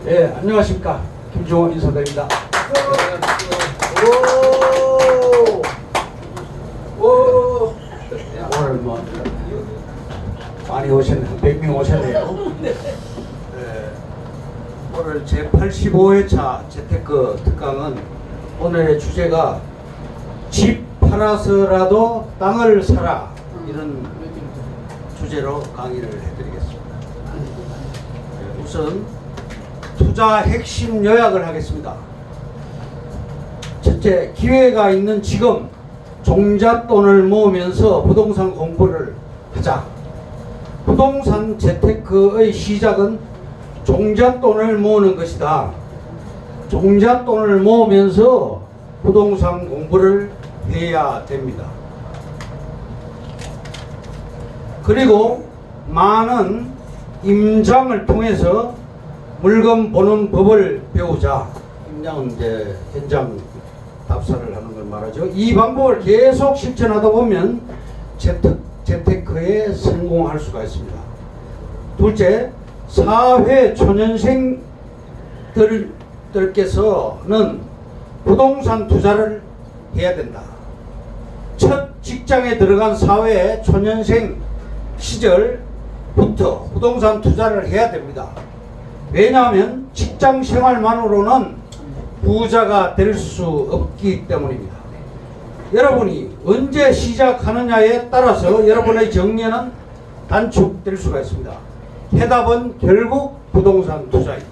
예, 안녕하십니까. 김종원 인사드립니다. 오늘 뭐 많이 오셨네. 100명 오셨네요. 오늘 제85회차 재테크 특강은 오늘의 주제가 집 팔아서라도 땅을 사라, 이런 주제로 강의를 해드리겠습니다. 우선 투자 핵심 요약을 하겠습니다. 첫째, 기회가 있는 지금 종잣돈을 모으면서 부동산 공부를 하자. 부동산 재테크의 시작은 종잣돈을 모으는 것이다. 종잣돈을 모으면서 부동산 공부를 해야 됩니다. 그리고 많은 임장을 통해서 물건 보는 법을 배우자. 임장은 이제 현장 답사를 하는 걸 말하죠. 이 방법을 계속 실천하다 보면 재테크에 성공할 수가 있습니다. 둘째, 사회 초년생들께서는 부동산 투자를 해야 된다. 첫 직장에 들어간 사회 초년생 시절부터 부동산 투자를 해야 됩니다. 왜냐하면 직장 생활만으로는 부자가 될 수 없기 때문입니다. 여러분이 언제 시작하느냐에 따라서 여러분의 정년은 단축될 수가 있습니다. 해답은 결국 부동산 투자입니다.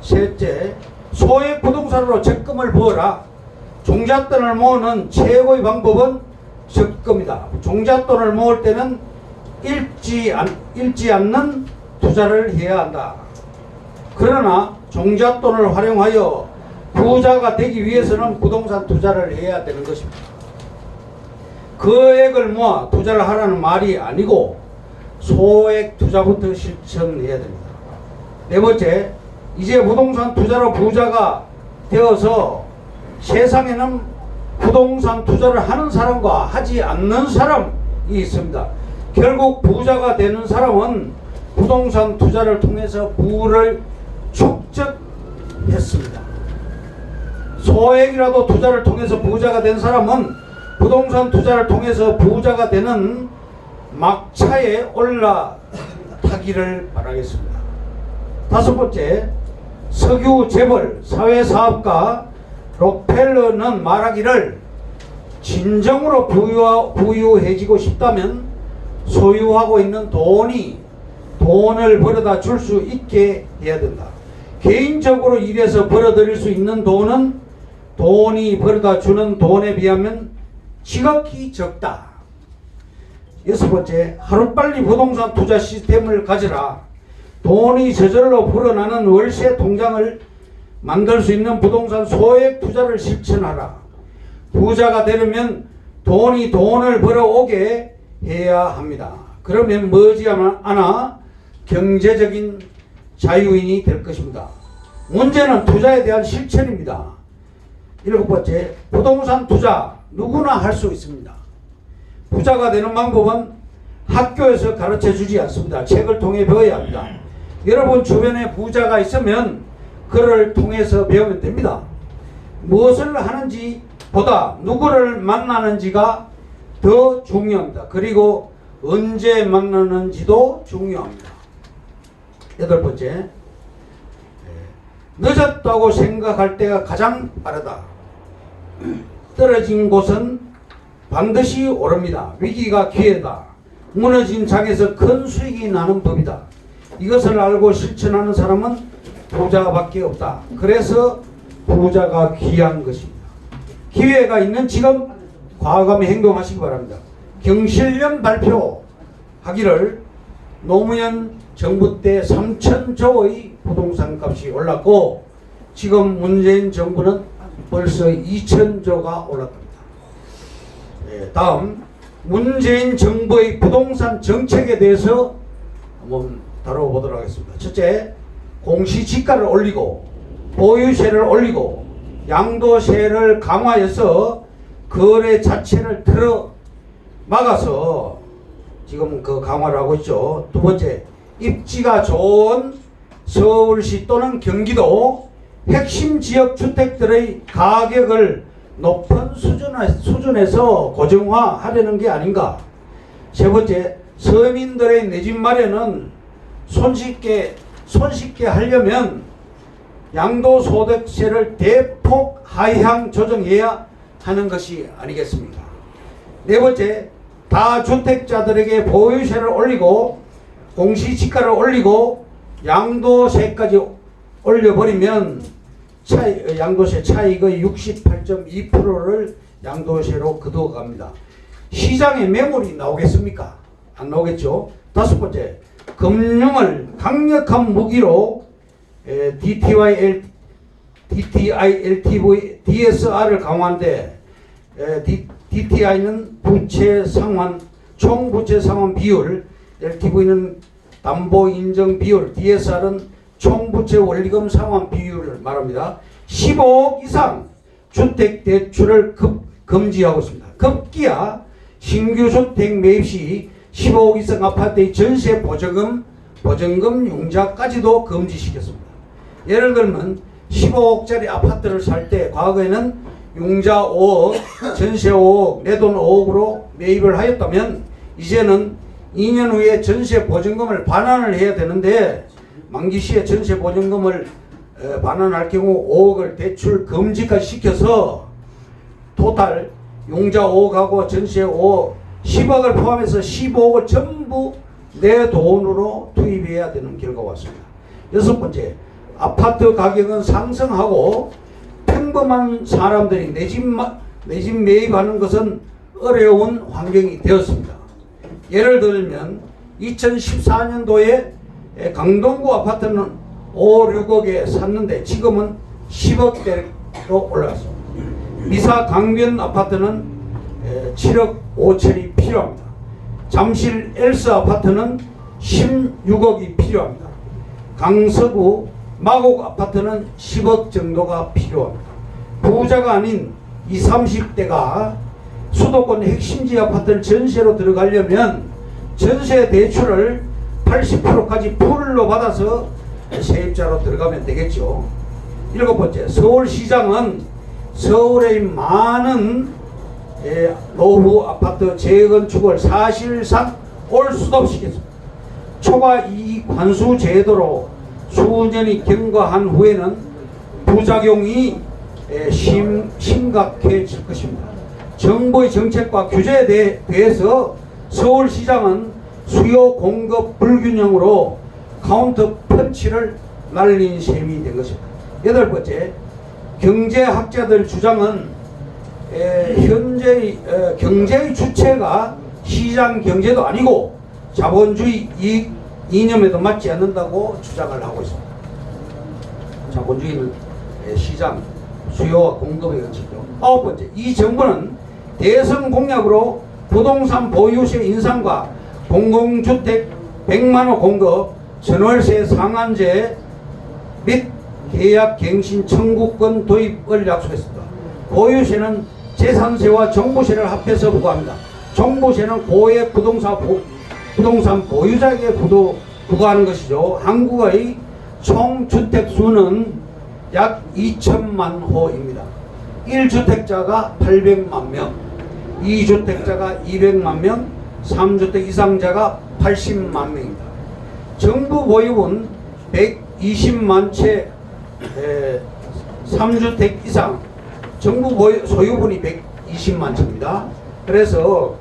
셋째, 소액 부동산으로 적금을 부어라. 종잣돈을 모으는 최고의 방법은 적금이다. 종잣돈을 모을 때는 잃지 않는 투자를 해야 한다. 그러나 종잣돈을 활용하여 부자가 되기 위해서는 부동산 투자를 해야 되는 것입니다. 거액을 모아 투자를 하라는 말이 아니고 소액 투자부터 실천해야 됩니다. 네 번째, 이제 부동산 투자로 부자가 되어서 세상에는 부동산 투자를 하는 사람과 하지 않는 사람이 있습니다. 결국 부자가 되는 사람은 부동산 투자를 통해서 부를 축적했습니다. 소액이라도 투자를 통해서 부자가 된 사람은 부동산 투자를 통해서 부자가 되는 막차에 올라타기를 바라겠습니다. 다섯 번째, 석유 재벌, 사회사업가 록펠러는 말하기를 진정으로 부유해지고 싶다면 소유하고 있는 돈을 벌어다 줄 수 있게 해야 된다. 개인적으로 일해서 벌어들일 수 있는 돈이 벌어다 주는 돈에 비하면 지극히 적다. 여섯 번째, 하루빨리 부동산 투자 시스템을 가져라. 돈이 저절로 불어나는 월세 통장을 만들 수 있는 부동산 소액 투자를 실천하라. 부자가 되려면 돈을 벌어오게 해야 합니다. 그러면 머지않아 경제적인 자유인이 될 것입니다. 문제는 투자에 대한 실천입니다. 일곱 번째, 부동산 투자 누구나 할 수 있습니다. 부자가 되는 방법은 학교에서 가르쳐 주지 않습니다. 책을 통해 배워야 합니다. 여러분 주변에 부자가 있으면 그를 통해서 배우면 됩니다. 무엇을 하는지 보다 누구를 만나는지가 더 중요합니다. 그리고 언제 만나는지도 중요합니다. 여덟 번째, 늦었다고 생각할 때가 가장 빠르다. 떨어진 곳은 반드시 오릅니다. 위기가 기회다. 무너진 장에서 큰 수익이 나는 법이다. 이것을 알고 실천하는 사람은 부자밖에 없다. 그래서 부자가 귀한 것입니다. 기회가 있는 지금 과감히 행동하시기 바랍니다. 경실련 발표하기를 노무현 정부 때 3,000조의 부동산 값이 올랐고 지금 문재인 정부는 벌써 2,000조가 올랐답니다. 다음, 문재인 정부의 부동산 정책에 대해서 한번 다뤄보도록 하겠습니다. 첫째, 공시지가를 올리고 보유세를 올리고 양도세를 강화해서 거래 자체를 틀어 막아서 지금 그 강화를 하고 있죠. 두 번째, 입지가 좋은 서울시 또는 경기도 핵심 지역 주택들의 가격을 높은 수준에서 고정화하려는 게 아닌가. 세 번째, 서민들의 내 집 마련은 손쉽게 하려면 양도소득세를 대폭 하향 조정해야 하는 것이 아니겠습니까? 네 번째, 다주택자들에게 보유세를 올리고 공시지가를 올리고 양도세까지 올려버리면 양도세 차익의 68.2%를 양도세로 거두어갑니다. 시장에 매물이 나오겠습니까? 안 나오겠죠. 다섯 번째, 금융을 강력한 무기로 DTI, LTV, DSR을 강화하는데 DTI는 부채 상환, 총 부채 상환 비율, LTV는 담보 인정 비율, DSR은 총 부채 원리금 상환 비율을 말합니다. 15억 이상 주택 대출을 금지하고 있습니다. 급기야 신규 주택 매입 시 15억 이상 아파트의 전세 보증금 융자까지도 금지시켰습니다. 예를 들면 15억짜리 아파트를 살 때 과거에는 융자 5억, 전세 5억, 내 돈 5억으로 매입을 하였다면 이제는 2년 후에 전세 보증금을 반환을 해야 되는데 만기 시에 전세 보증금을 반환할 경우 5억을 대출 금지까지 시켜서 토탈 융자 5억하고 전세 5억 10억을 포함해서 15억을 전부 내 돈으로 투입해야 되는 결과가 왔습니다. 여섯 번째, 아파트 가격은 상승하고 평범한 사람들이 내 집 매입하는 것은 어려운 환경이 되었습니다. 예를 들면 2014년도에 강동구 아파트는 5, 6억에 샀는데 지금은 10억대로 올라갔습니다. 미사 강변 아파트는 7억 5천이 필요합니다. 잠실 엘스 아파트는 16억이 필요합니다. 강서구 마곡 아파트는 10억 정도가 필요합니다. 부자가 아닌 20, 30대가 수도권 핵심지 아파트를 전세로 들어가려면 전세 대출을 80%까지 풀로 받아서 세입자로 들어가면 되겠죠. 일곱 번째, 서울시장은 서울의 많은 노후 아파트 재건축을 사실상 올 수도 없이 했습니다. 초과 이익 환수 제도로 수년이 경과한 후에는 부작용이 심각해질 것입니다. 정부의 정책과 규제에 대해서 서울시장은 수요 공급 불균형으로 카운터 펀치를 날린 셈이 된 것입니다. 여덟 번째, 경제학자들 주장은 현재의 경제의 주체가 시장 경제도 아니고 자본주의 이익 이념에도 맞지 않는다고 주장을 하고 있습니다. 자본주의는 시장, 수요와 공급의 원칙이죠. 아홉 번째, 이 정부는 대선 공약으로 부동산 보유세 인상과 공공주택 100만호 공급, 전월세 상한제 및 계약갱신 청구권 도입을 약속했습니다. 보유세는 재산세와 종부세를 합해서 부과합니다. 종부세는 고액 부동산 보유자에게 부과하는 것이죠. 한국의 총 주택수는 약 2천만 호입니다. 1주택자가 800만 명, 2주택자가 200만 명, 3주택 이상자가 80만 명입니다. 정부 보유분 120만 채, 3주택 이상, 정부 소유분이 120만 채입니다. 그래서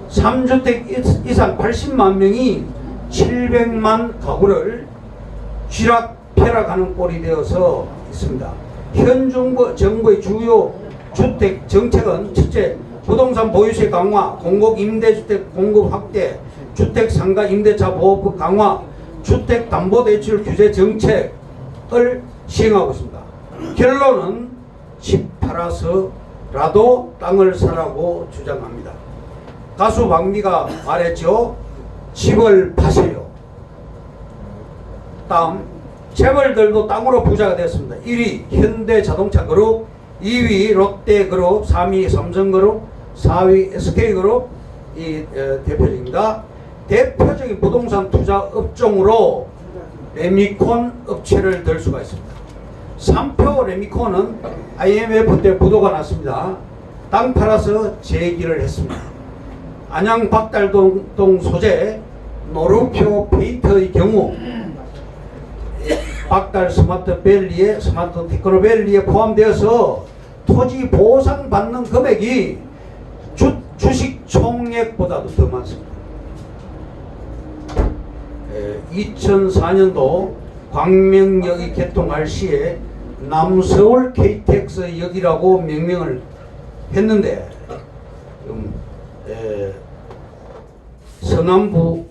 3주택 이상 80만 명이 700만 가구를 쥐락펴락하는 꼴이 되어서 있습니다. 현 정부의 주요 주택 정책은 첫째, 부동산 보유세 강화, 공공 임대주택 공급 확대, 주택 상가 임대차 보호법 강화, 주택담보대출 규제 정책을 시행하고 있습니다. 결론은 집 팔아서라도 땅을 사라고 주장합니다. 가수 박미가 말했죠. 집을 파세요. 다음, 재벌들도 땅으로 부자가 되었습니다. 1위 현대자동차그룹, 2위 롯데그룹, 3위 삼성그룹, 4위 SK그룹 이 대표적입니다. 대표적인 부동산 투자 업종으로 레미콘 업체를 들 수가 있습니다. 3표 레미콘은 IMF 때 부도가 났습니다. 땅 팔아서 재기를 했습니다. 안양 박달동 소재 노루표 페인트의 경우 박달 스마트밸리에 스마트 테크노밸리에 포함되어서 토지 보상 받는 금액이 주식 총액보다도 더 많습니다. 2004년도 광명역이 개통할 시에 남서울 KTX 역이라고 명명을 했는데 서남부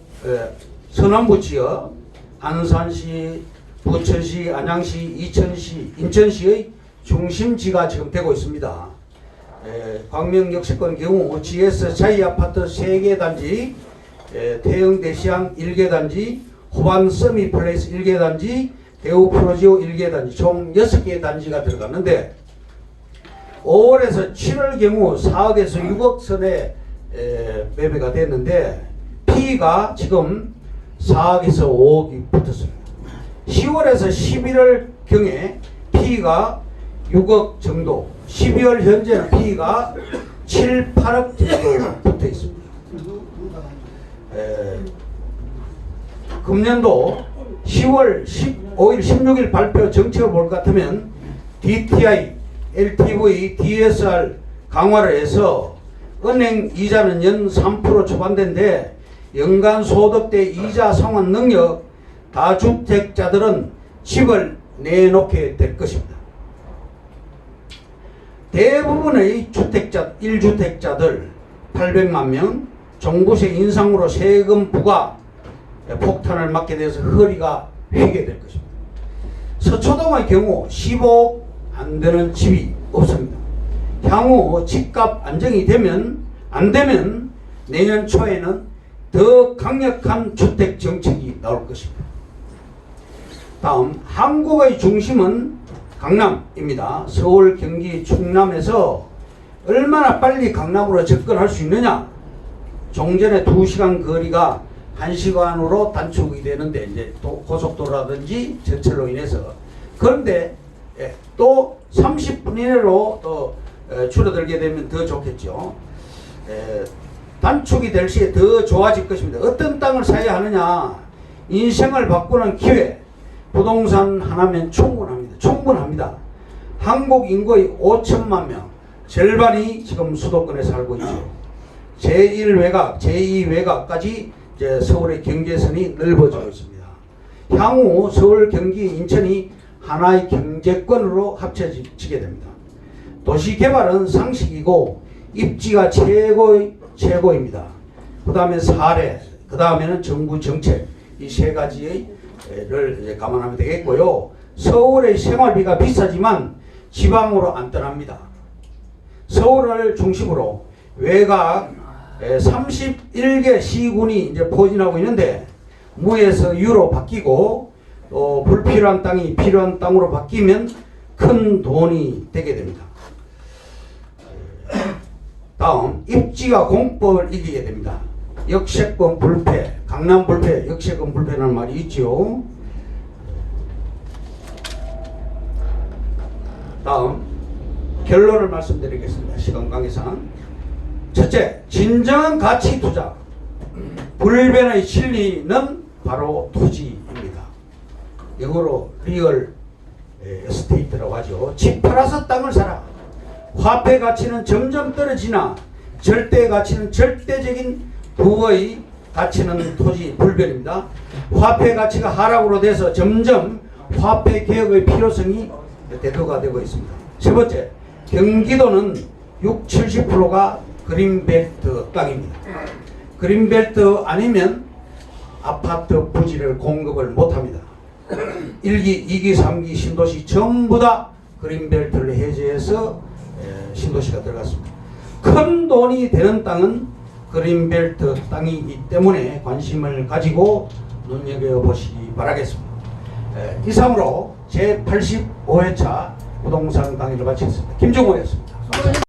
지역 안산시, 부천시, 안양시, 이천시, 인천시의 중심지가 지금 되고 있습니다. 광명역세권 경우 GS 자이아파트 3개 단지, 태영대시양 1개 단지, 호반 서미플레이스 1개 단지, 대우 프로지오 1개 단지, 총 6개 단지가 들어갔는데 5월에서 7월 경우 4억에서 6억 선에 매매가 됐는데 P가 지금 4억에서 5억이 붙었습니다. 10월에서 11월 경에 P가 6억 정도, 12월 현재는 P가 7, 8억 정도 붙어 있습니다. 금년도 10월 15일, 16일 발표 정책을 볼 것 같으면 DTI, LTV, DSR 강화를 해서 은행 이자는 연 3% 초반대인데 연간 소득대 이자 상환 능력 다주택자들은 집을 내놓게 될 것입니다. 대부분의 1주택자들 800만 명 종부세 인상으로 세금 부과 폭탄을 맞게 돼서 허리가 휘게 될 것입니다. 서초동의 경우 15억 안 되는 집이 없습니다. 향후 집값 안정이 안 되면 내년 초에는 더 강력한 주택 정책이 나올 것입니다. 다음, 한국의 중심은 강남입니다. 서울, 경기, 충남에서 얼마나 빨리 강남으로 접근할 수 있느냐? 종전에 2시간 거리가 1시간으로 단축이 되는데 이제 또 고속도로라든지 전철로 인해서, 그런데 또 30분 이내로 또 줄어들게 되면 더 좋겠죠. 단축이 될 시에 더 좋아질 것입니다. 어떤 땅을 사야 하느냐? 인생을 바꾸는 기회, 부동산 하나면 충분합니다. 한국 인구의 5천만 명, 절반이 지금 수도권에 살고 있죠. 제1외곽, 제2외곽까지 이제 서울의 경계선이 넓어지고 있습니다. 향후 서울, 경기, 인천이 하나의 경제권으로 합쳐지게 됩니다. 도시개발은 상식이고 입지가 최고입니다. 그 다음에 사례, 그 다음에는 정부 정책, 이 세 가지를 이제 감안하면 되겠고요. 서울의 생활비가 비싸지만 지방으로 안 떠납니다. 서울을 중심으로 외곽 31개 시군이 이제 포진하고 있는데 무에서 유로 바뀌고 또 불필요한 땅이 필요한 땅으로 바뀌면 큰 돈이 되게 됩니다. 다음, 입지가 공법을 이기게 됩니다. 역세권 불패, 강남 불패, 역세권 불패라는 말이 있죠. 다음, 결론을 말씀드리겠습니다. 시간 관계상. 첫째, 진정한 가치 투자, 불변의 진리는 바로 토지입니다. 영어로 리얼 에스테이트라고 하죠. 집 팔아서 땅을 사라. 화폐 가치는 점점 떨어지나 절대 가치는, 절대적인 부의 가치는 토지 불변입니다. 화폐 가치가 하락으로 돼서 점점 화폐 개혁의 필요성이 대두가 되고 있습니다. 세 번째, 경기도는 70%가 그린벨트 땅입니다. 그린벨트 아니면 아파트 부지를 공급을 못합니다. 1기, 2기, 3기 신도시 전부 다 그린벨트를 해제해서 신도시가 들어갔습니다. 큰 돈이 되는 땅은 그린벨트 땅이기 때문에 관심을 가지고 눈여겨보시기 바라겠습니다. 이상으로 제85회차 부동산 강의를 마치겠습니다. 김종호였습니다. 감사합니다.